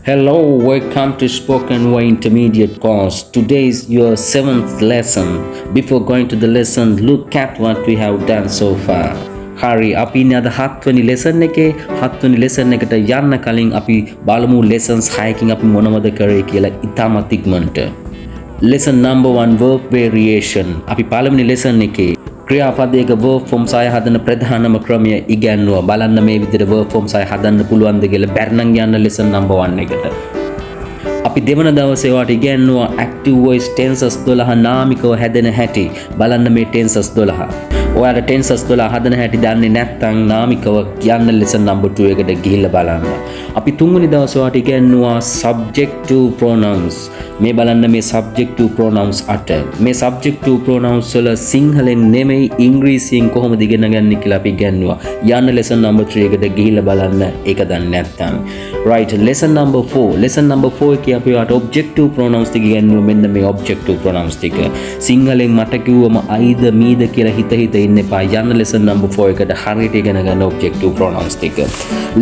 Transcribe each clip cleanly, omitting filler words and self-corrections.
Hello, welcome to Spoken Word Intermediate course. Today is your seventh lesson. Before going to the lesson, look at what we have done so far. හරි අපි ඉන්නේ අද 7 වෙනි lesson එකේ 7 වෙනි lesson එකට යන්න කලින් අපි බලමු lessons 6කින් අපි මොනවද කරේ කියලා ඉතාමත් ඉක්මනට. Lesson number 1 verb variation. අපි පළවෙනි lesson එකේ ක්‍රියාපදයක verb forms අය හදන ප්‍රධානම ක්‍රමය ඉගෙනුවා. බලන්න මේ විදිහට verb forms අය හදන්න පුළුවන්ද කියලා බැරනම් යන්න lesson number 1 එකට. අපි දෙවන දවසේ වාට ඉගෙනුවා active voice tenses 12 නාමිකව හැදෙන හැටි. බලන්න මේ tenses 12. ඔයාලා tenses 12 හදන හැටි දන්නේ නැත්නම් නාමිකව යන්න lesson number 2 එකට ගිහිල්ලා බලන්න. අපි තුන්වෙනි දවසේ වාට ඉගෙනුවා subjective pronouns. මේ බලන්න මේ subjective pronouns 8. මේ subjective pronouns වල සිංහලෙන් නෙමෙයි ඉංග්‍රීසියෙන් කොහොමද ඉගෙන ගන්න කියලා අපි ඉගෙනුවා. යන්න lesson number 3 එකට ගිහිල්ලා බලන්න ඒක දන්නේ නැත්නම්. right lesson number 4. lesson number 4 එකේ අපි වාට objective pronouns ටික ඉගෙනුවා. මෙන්න මේ objective pronouns ටික. සිංහලෙන් මට කිව්වම අයිද මීද කියලා හිත ඉන්න එපා. යන්න lesson number 4 එකට හරියට ඉගෙන ගන්න objective pronouns ටික.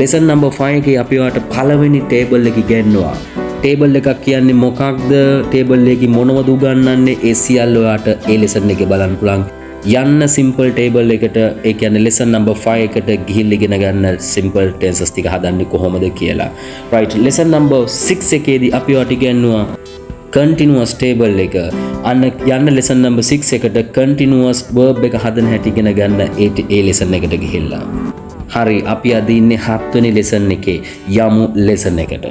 lesson number 5 එකේ අපි වාට පළවෙනි table එක ඉගෙනුවා. ටේබල් එකක් කියන්නේ මොකක්ද? ටේබල් එකේ මොනවද උගන්වන්නේ? ඒ සියල්ල ඔයාට ඒ lesson එකේ බලන්න පුළුවන්. යන්න simple table එකට ඒ කියන්නේ lesson number 5 එකට ගිහිල්ලා ඉගෙන ගන්න simple tenses ටික හදන්නේ කොහොමද කියලා. right lesson number 6 එකේදී අපි ඔයාට ඉගෙනුවා continuous table එක. අන්න යන්න lesson number 6 එකට continuous verb එක හදන හැටි ඉගෙන ගන්න ඒ lesson එකට ගිහිල්ලා. හරි අපි අද ඉන්නේ 7 වෙනි lesson එකේ. යමු lesson එකට.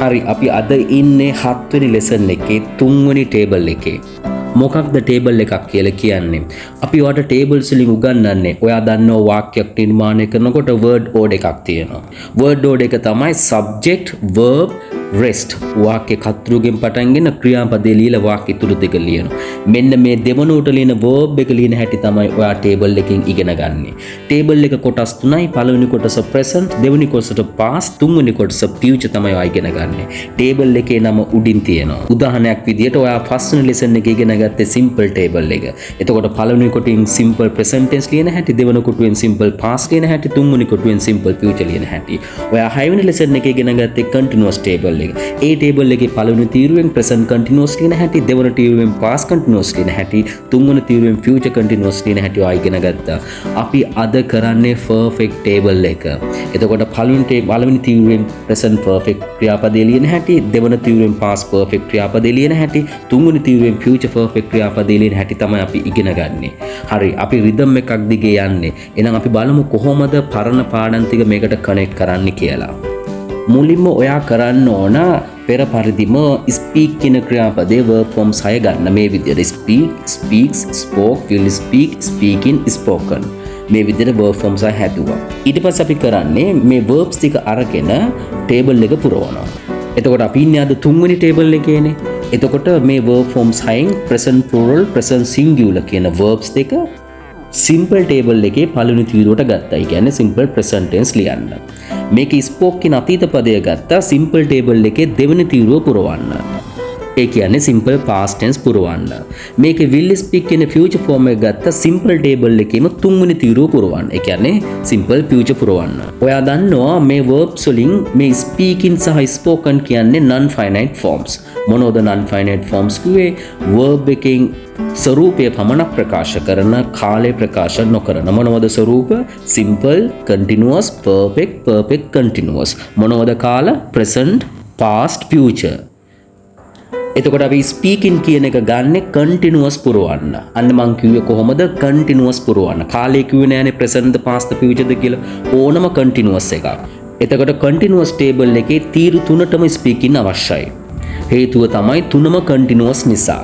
හරි අපි අද ඉන්නේ 7 වෙනි lesson එකේ 3 වෙනි table එකේ. මොකක්ද table එකක් කියලා කියන්නේ? අපි ඔයාලට tables වලින් උගන්වන්නේ. ඔයා දන්නවා වාක්‍යයක් නිර්මාණය කරනකොට word order එකක් තියෙනවා. word order එක තමයි subject, verb, rest. වාක්‍ය කර්තෘගෙන් පටන්ගෙන ක්‍රියාපදේ ලියලා වාක්‍ය තුරු දෙක ලියනවා. මෙන්න මේ දෙවනුවට ලියන verb එක ලියන හැටි තමයි ඔයා table එකෙන් ඉගෙන ගන්නේ. table එක කොටස් තුනයි. පළවෙනි කොටස present, දෙවෙනි කොටස past, තුන්වෙනි කොටස future තමයි ඔයා ඉගෙන ගන්නේ. table එකේ නම උඩින් තියෙනවා. උදාහරණයක් විදියට ඔයා පස්වෙනි lesson එකේ ඉගෙන ගත්තේ simple table එක. එතකොට පළවෙනි කොටුවෙන් simple present tense ලියන හැටි, දෙවෙනි කොටුවෙන් simple past ලියන හැටි, තුන්වෙනි කොටුවෙන් simple future ලියන හැටි. ඔයා හයවෙනි lesson එකේ ඉගෙන ගත්තේ continuous table එක. ඒ table එකේ පළවෙනි තීරුවෙන් present continuous ලියන හැටි, දෙවෙනි තීරුවෙන් past continuous ලියන හැටි, තුන්වෙනි තීරුවෙන් future continuous ලියන හැටි ඔයා ඉගෙන ගත්තා. අපි අද කරන්නේ perfect table එක. එතකොට පළවෙනි තීරුවෙන් present perfect ක්‍රියාපදේ ලියන හැටි, දෙවෙනි තීරුවෙන් past perfect ක්‍රියාපදේ ලියන හැටි, තුන්වෙනි තීරුවෙන් future perfect ක්‍රියාපදේ ලියන හැටි තමයි අපි ඉගෙන ගන්නේ. හරි අපි rhythm එකක් දිගේ යන්නේ. එහෙනම් අපි බලමු කොහොමද පරණ පාඩම් ටික මේකට connect කරන්නේ කියලා. මුලින්ම ඔයා කරන්න ඕන පෙර පරිදිම speak කියන ක්‍රියාපදයේ verb forms 6 ගන්න. මේ විදිහට speak, speaks, spoke, will speak, speaking, spoken. මේ විදිහට verb forms 6 හැදුවා. ඊට පස්සේ අපි කරන්නේ මේ verbs ටික අරගෙන table එක පුරවනවා. එතකොට අපි ඉන්නේ අද 3 වෙනි table එකේනේ. එතකොට මේ verb forms 6න් present plural, present singular කියන verbs දෙක simple table එකේ පළවෙනි තීරුවට ගත්තා. ඒ කියන්නේ simple present tense ලියන්න. මේක spoke කියන අතීත පදය ගත්තා simple table එකේ දෙවෙනි තීරුව පුරවන්න. ඒ කියන්නේ simple past tense පුරවන්න. මේකේ will speak කියන future form එක ගත්තා simple table එකේම තුන්වෙනි තීරුව පුරවන්න. ඒ කියන්නේ simple future පුරවන්න. ඔයා දන්නවා මේ verbs වලින් මේ speaking සහ spoken කියන්නේ non finite forms. මොනවද non finite forms කිව්වේ? verb එකෙන් ස්වරූපය පමණක් ප්‍රකාශ කරන, කාලය ප්‍රකාශ නොකරන. මොනවද ස්වරූප? simple, continuous, perfect, perfect continuous. මොනවද කාල? present, past, future. එතකොට අපි speaking කියන එක ගන්නෙ continuous පුරවන්න. අන්න මං කිව්වේ කොහොමද continuous පුරවන්න. කාලය කිව්වේ නෑනේ present, past, future ද කියලා. ඕනම continuous එකක්. එතකොට continuous table එකේ තීරු තුනටම speaking අවශ්‍යයි. හේතුව තමයි තුනම continuous නිසා.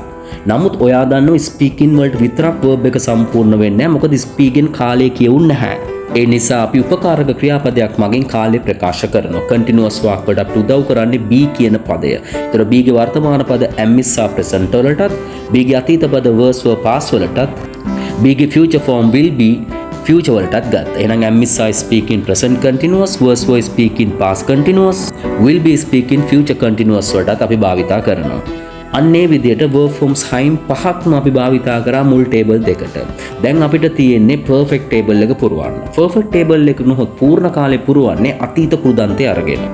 නමුත් ඔයා දන්නවා ස්පීකින් වලට විතරක් verb එක සම්පූර්ණ වෙන්නේ නැහැ. මොකද ස්පීකින් කාලය කියවුන්නේ නැහැ. ඒ නිසා අපි උපකාරක ක්‍රියාපදයක් මගින් කාලය ප්‍රකාශ කරනවා. continuous වාක් වලට අපිට උදව් කරන්නේ be කියන පදය. ඒතර be ගේ වර්තමාන පද am is are present වලටත්, be ගේ අතීත පද was were past වලටත්, be ගේ future form will be future වලටත් ගත්තා. එහෙනම් am is are speaking present continuous, was were speaking past continuous, will be speaking future continuous වලටත් අපි භාවිතා කරනවා. අන්නේ විදියට verb forms 5ක්ම අපි භාවිතා කරා මුල් ටේබල් දෙකට. දැන් අපිට තියෙන්නේ perfect table එක පුරවන්න. perfect table එක නොහොත් පූර්ණ කාලේ පුරවන්නේ අතීත කෘදන්තය අරගෙන.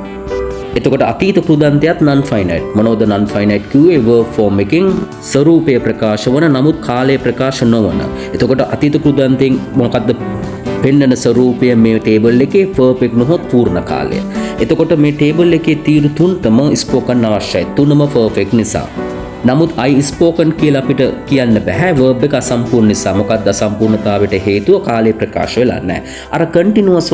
එතකොට අතීත කෘදන්තයත් non finite. මොනවද non finite කිව්වේ? verb form එකකින් ස්වරූපය ප්‍රකාශ වන නමුත් කාලය ප්‍රකාශ නොවන. එතකොට අතීත කෘදන්තයෙන් මොකද්ද පෙන්නන ස්වරූපය මේ ටේබල් එකේ? perfect නොහොත් පූර්ණ කාලය. එතකොට මේ ටේබල් එකේ තීරු තුනටම ස්පෝකන් අවශ්‍යයි. තුනම perfect නිසා. නමුත් I spoken කියලා අපිට කියන්න බෑ verb එක අසම්පූර්ණ නිසා. මොකක්ද අසම්පූර්ණතාවයට හේතුව? කාලය ප්‍රකාශ වෙලා නැහැ. අර continuous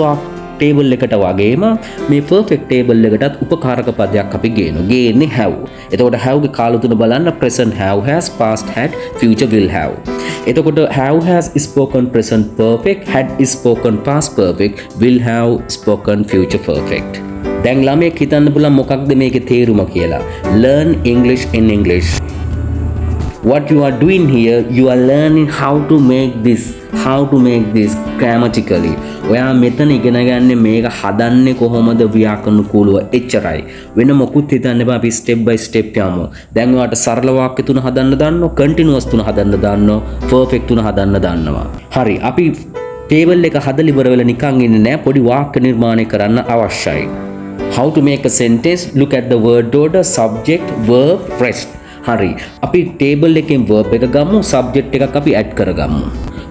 ටේබල් එකට වගේම මේ perfect table එකටත් උපකාරක පදයක් අපි ගේන්නේ have. එතකොට have ගේ කාල තුන බලන්න present have has, past had, future will have. එතකොට have has spoken present perfect, had spoken past perfect, will have spoken future perfect. දැන් ළමයෙක් හිතන්න පුළුවන් මොකක්ද මේකේ තේරුම කියලා. Learn English in English. What you are doing here, you are learning how to make this grammatically. ඔයා මෙතන ඉගෙන ගන්න මේක හදන්නේ කොහොමද ව්‍යාකරණිකව එච්චරයි. වෙන මොකුත් හිතන්න එපා. අපි step by step යමු. දැන් ඔයාට සරල වාක්‍ය තුන හදන්න දාන්නවා, continuous තුන හදන්න දාන්නවා, perfect තුන හදන්න දාන්නවා. හරි. අපි table එක හදලා ඉවර වෙලා නිකන් ඉන්නේ නැහැ. පොඩි වාක්‍ය නිර්මාණය කරන්න අවශ්‍යයි. How to make a sentence? Look at the word order, subject, verb, rest. හරි. අපි table එකෙන් verb එක ගමු, subject එකක් අපි add කරගමු.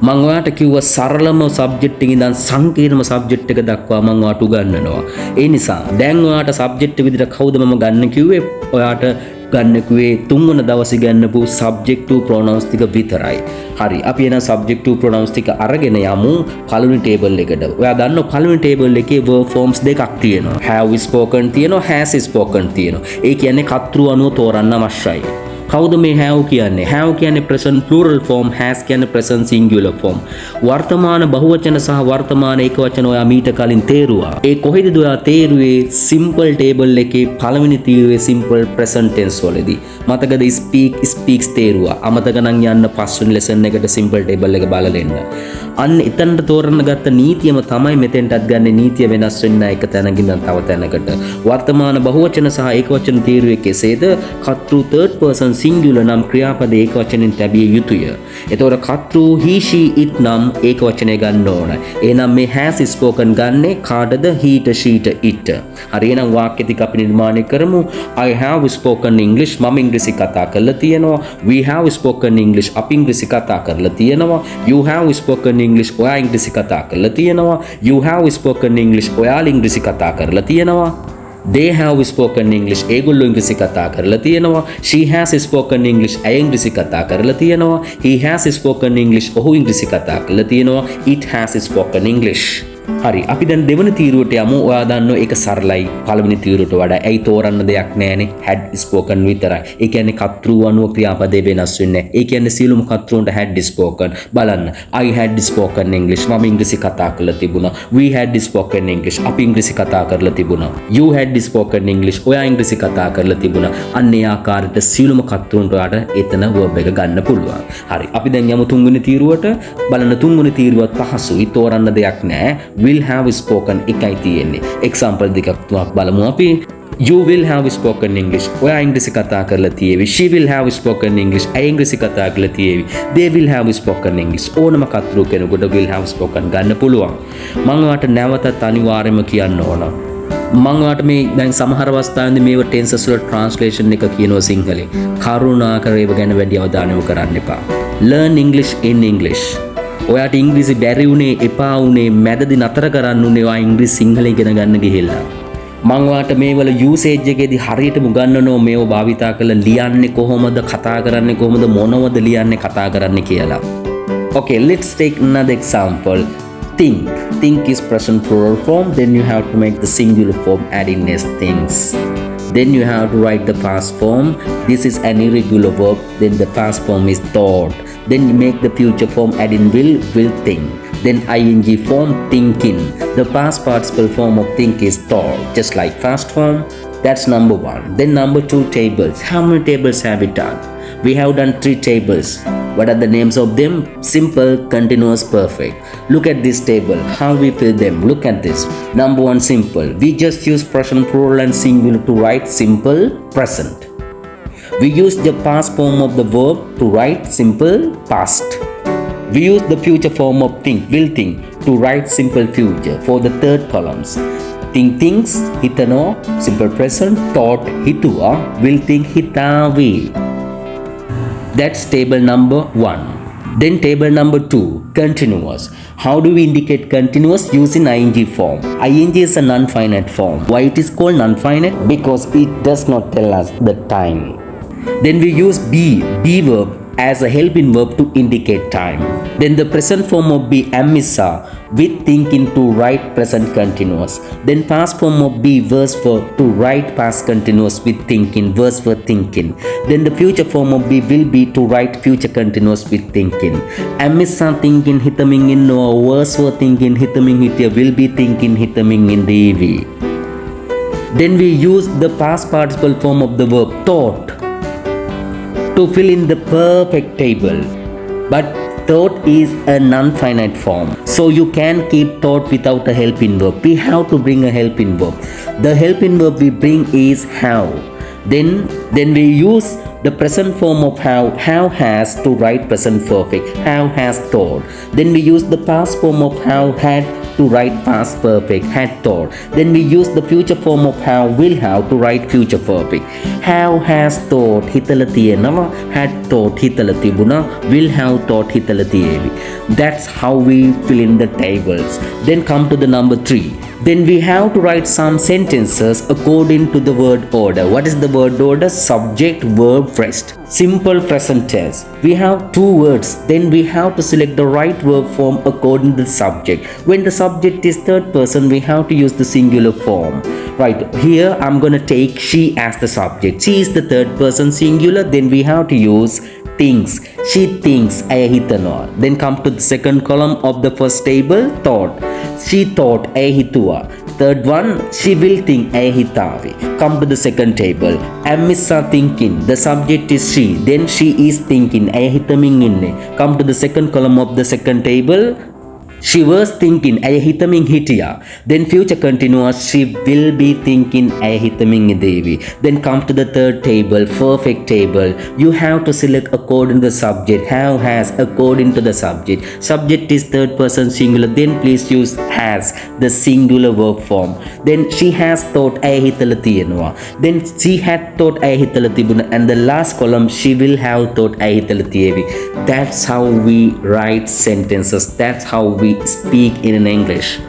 මම ඔයාට කිව්වා සරලම subject එකේ ඉඳන් සංකීර්ණම subject එක දක්වා මම ඔයාට උගන්වනවා. ඒ නිසා දැන් ඔයාට subject විදිහට කවුද මම ගන්න කිව්වේ? ඔයාට ගන්න කිව්වේ තුන්වන දවසේ ගන්නපු subjective pronouns ටික විතරයි. හරි. අපි එන subjective pronouns ටික අරගෙන යමු පළවෙනි table එකට. ඔයා දන්නවා පළවෙනි table එකේ verb forms දෙකක් තියෙනවා. have spoken තියෙනවා, has spoken තියෙනවා. ඒ කියන්නේ කර්තෘ අනුව තෝරන්න අවශ්‍යයි. කවුද මේ have කියන්නේ? have කියන්නේ present plural form, has කියන්නේ present singular form. වර්තමාන බහුවචන සහ වර්තමාන ඒකවචන ඔයා මීට කලින් තේරුවා. ඒ කොහෙදද ඔයා තේරුවේ? simple table එකේ පළවෙනි තීරුවේ simple present tense වලදී. මතකද speaks තේරුවා. අමතක නම් යන්න පස්වෙනි lesson එකට simple table එක බලලා එන්න. අන්න එතනට තෝරන්න ගත්ත නීතියම තමයි මෙතෙන්ටත් ගන්න නීතිය වෙනස් වෙන්න එක තැනකින් තව තැනකට. වර්තමාන බහුවචන සහ ඒකවචන තීරුවේ කෙසේද? කර්තෘ third person singular නම් ක්‍රියාපද ඒකවචනෙන් ලැබිය යුතුය. එතකොට කර්තෘ he she it නම් ඒකවචනය ගන්න ඕන. එහෙනම් මේ has spoken ගන්නේ කාටද? heට sheට it. හරි. එහෙනම් වාක්‍ය ටික අපි නිර්මාණය කරමු. I have spoken English. මම ඉංග්‍රීසි කතා කරලා තියෙනවා. We have spoken English. අපි ඉංග්‍රීසි කතා කරලා තියෙනවා. You have spoken English. ඔයා ඉංග්‍රීසි කතා කරලා තියෙනවා. You have spoken English. ඔයාලා ඉංග්‍රීසි කතා කරලා තියෙනවා. They have spoken English. ඒගොල්ලෝ ඉංග්‍රීසි කතා කරලා තියෙනවා. She has spoken English. ඇය ඉංග්‍රීසි කතා කරලා තියෙනවා. He has spoken English. ඔහු ඉංග්‍රීසි කතා කරලා තියෙනවා. It has spoken English. හරි. අපි දැන් දෙවන තීරුවට යමු. ඔයා දන්නවා ඒක සරලයි පළවෙනි තීරුවට වඩා. ඇයි තෝරන්න දෙයක් නැහැනේ. had spoken විතරයි. ඒ කියන්නේ කර්තෘ අනුව ක්‍රියාපදේ වෙනස් වෙන්නේ නැහැ. ඒ කියන්නේ සියලුම කර්තෘන්ට had spoken. බලන්න. I had spoken English. මම ඉංග්‍රීසි කතා කරලා තිබුණා. We had spoken English. අපි ඉංග්‍රීසි කතා කරලා තිබුණා. You had spoken English. ඔයා ඉංග්‍රීසි කතා කරලා තිබුණා. අන්න ඒ ආකාරයට සියලුම කර්තෘන්ට ඔයාට එතන verb එක ගන්න පුළුවන්. හරි. අපි දැන් යමු තුන්වෙනි තීරුවට. බලන්න තුන්වෙනි තීරුවත් පහසුයි. තෝරන්න දෙයක් නැහැ. will have spoken එකයි තියෙන්නේ. example දෙකක් තුනක් බලමු අපි. You will have spoken English. ඔයා ඉංග්‍රීසි කතා කරලා තියෙවි. She will have spoken English. ඇය ඉංග්‍රීසි කතා කරලා තියෙවි. They will have spoken English. ඕනම කර්තෘ කෙනෙකුට will have spoken ගන්න පුළුවන්. මම ඔයාලට නැවතත් අනිවාර්යයෙන්ම කියන්න ඕන. මම ඔයාලට මේ දැන් සමහර අවස්ථාවන්දී මේව tenses වල translation එක කියනවා සිංහලෙන්. කරුණාකර ඒව ගැන වැඩි අවධානය යොමු කරන්න එපා. Learn English in English. ඔයාට ඉංග්‍රීසි බැරි වුණේ එපා වුණේ මැදදි නතර කරන්න උනේ ඔයා ඉංග්‍රීසි සිංහල ඉගෙන ගන්න ගිහිල්ලා. මම ඔයාට මේවල යූසේජ් එකේදී හරියටම උගන්වනවා මේව භාවිතා කරලා ලියන්නේ කොහොමද, කතා කරන්නේ කොහොමද, මොනවද ලියන්නේ, කතා කරන්නේ කියලා. Okay, let's take another example. Think. Think is present plural form. Then you have to make the singular form adding next things. Then you have to write the past form. This is an irregular verb. Then the past form is thought. Then you make the future form adding will think. Then ing form thinking. The past participle form of think is thought, just like past form. That's number one. Then number two, tables. How many tables have we done? We have done 3 tables. What are the names of them? Simple, continuous, perfect. Look at this table. How we fill them? Look at this. Number one, simple. We just use present plural and singular to write simple present. We use the past form of the verb to write simple past. We use the future form of think, will think, to write simple future for the third columns. Think thinks, hitano, simple present, thought hitua, will think hitavi. That's table number 1. Then table number 2, continuous. How do we indicate continuous? Using ing form. Ing is a non-finite form. Why it is called non-finite? Because it does not tell us the time. Then we use be verb as a helping verb to indicate time. Then the present form of be amisa with thinking to write present continuous. Then past form of be verse verb to write past continuous with thinking, verse verb thinking. Then the future form of be will be to write future continuous with thinking. Amisa thinking hitaming in no, verse verb thinking hitaming hitia will be thinking hitaming in the EV. Then we use the past participle form of the verb thought to fill in the perfect table. But thought is a non-finite form, so you can keep thought without a helping verb. We have to bring a helping verb. The helping verb we bring is have. Then we use the present form of have has to write present perfect, have has thought. Then we use the past form of have had to write past perfect, had thought. Then we use the future form of have will have to write future perfect. Have has thought hitala tiyenawa, had thought hitala tibuna, will have thought hitala tiyevi. That's how we fill in the tables. Then come to the number 3. Then we have to write some sentences according to the word order. What is the word order? Subject, verb, phrase. Simple present tense. We have 2 words. Then we have to select the right verb form according to the subject. When the subject is third person, we have to use the singular form. Right, here I'm gonna take she as the subject. She is the third person singular. Then we have to use thinks. She thinks ayahitano. Then come to the second column of the first table, thought. She thought ayahitua. Third one, she will think ayahitavi. Come to the second table, amissa thinking. The subject is she. Then she is thinking ayahitaming inne. Come to the second column of the second table. She was thinking ayahitaming hitia. Then future continuous, she will be thinking ayahitaming devi. Then come to the third table, perfect table. You have to select according to the subject. Have has according to the subject. Subject is third person singular. Then please use has, the singular verb form. Then she has thought ayahitala tiyanwa. Then she had thought ayahitala tibuna. And the last column, she will have thought ayahitala tiyevi. That's how we write sentences. That's how we speak in English.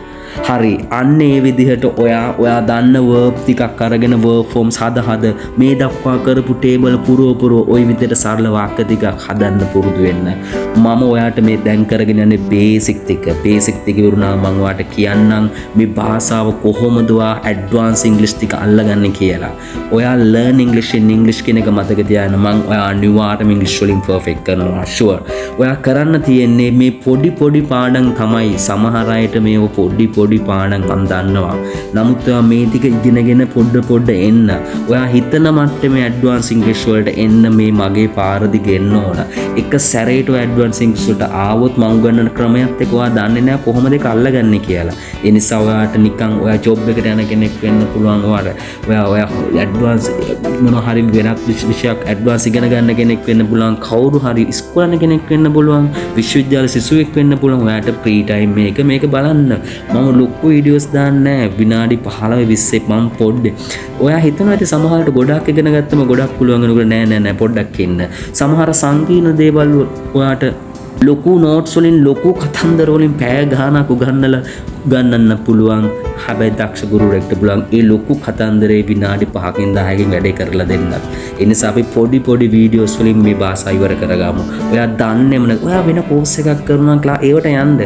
හරි අන්න ඒ විදිහට ඔයා දන්න verb ටිකක් අරගෙන verb forms හද මේ දක්වා කරපු table පුරව ওই විදිහට සරල වාක්‍ය ටිකක් හදන්න පුරුදු වෙන්න. මම ඔයාට මේ දැන් කරගෙන යන්නේ basic ටික වුණා මම ඔයාට කියන්නම් මේ භාෂාව කොහොමද ඔයා advanced English ටික අල්ලගන්නේ කියලා. ඔයා learn English in English කියන එක මතක තියාගන්න. මම ඔයා අනිවාර්යයෙන්ම English වලින් perfect කරනවා sure. ඔයා කරන්න තියෙන්නේ මේ පොඩි පාඩම් තමයි. සමහර අයට මේ පොඩි පාඩම් මම දන්නවා. නමුත් ඔයා මේ ටික ඉගෙනගෙන පොඩ එන්න. ඔයා හිතන මට්ටමේ ඇඩ්වාන්ස් ඉංග්‍රීසි වලට එන්න මේ මගේ පාර දිගේ එන්න ඕන. එක සැරේට ඇඩ්වාන්ස් ඉංග්‍රීසි වලට ආවොත් මම උගන්වන ක්‍රමයක් එක්ක ඔයා දන්නේ නැහැ කොහොමද ඒක අල්ලගන්නේ කියලා. ඒ නිසා ඔයාට නිකන් ඔයා ජොබ් එකට යන කෙනෙක් වෙන්න පුළුවන් ඔයා ඇඩ්වාන්ස් මොනවා හරි වෙනත් විෂයක් ඇඩ්වාන්ස් ඉගෙන ගන්න කෙනෙක් වෙන්න පුළුවන්. කවුරු හරි ඉස්කෝලේ කෙනෙක් වෙන්න පුළුවන්. විශ්වවිද්‍යාල සිසුවෙක් වෙන්න පුළුවන්. ඔයාට ෆ්‍රී ටයිම් මේක බලන්න. මම ලොකු වීඩියෝස් දාන්නේ විනාඩි 15 20 මම පොඩ්ඩේ. ඔයා හිතනවා ඇති සමහරට ගොඩක් ඉගෙන ගත්තම ගොඩක් පුළුවන් වෙනකොට නෑ පොඩ්ඩක් ඉන්න. සමහර සංකීර්ණ දේවල් ඔයාට ලොකු නෝට්ස් වලින් ලොකු කතන්දර වලින් පැය ගානක් උගන්නලා ගන්නන්න පුළුවන්. හැබැයි දක්ෂ ගුරුවරයෙක්ට පුළුවන් ඒ ලොකු කතන්දරේ විනාඩි 5කින් 10කින් වැඩේ කරලා දෙන්න. ඒ නිසා අපි පොඩි වීඩියෝස් වලින් මේ භාෂාව ඉවර කරගමු. ඔයා දන්නේම නැත්නම් ඔයා වෙන කෝස් එකක් කරනවා ඒවට යන්න.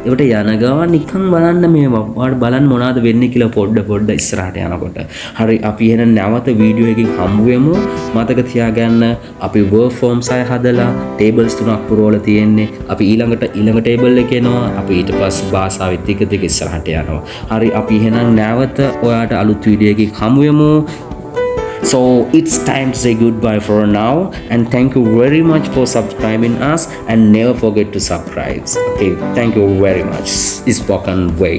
ඒවට යන ගමන් නිකන් බලන්න මේවා. ඔයාලා බලන්න මොනවද වෙන්නේ කියලා පොඩ්ඩ ඉස්සරහට යනකොට. හරි අපි එහෙනම් නැවත වීඩියෝ එකකින් හම්බ වෙමු. මතක තියාගන්න අපි verb forms අය හදලා tables 3ක් පුරවලා තියෙන්නේ. අපි ඊළඟ table එක එනවා. අපි ඊට පස්සේ භාෂාවෙත් ටික ඉස්සරහට යනවා. හරි අපි එහෙනම් නැවත ඔයාට අලුත් වීඩියෝ එකකින් හමු වෙමු. So it's time to say goodbye for now and thank you very much for subscribing us and never forget to subscribe. Okay, thank you very much. Spoken way.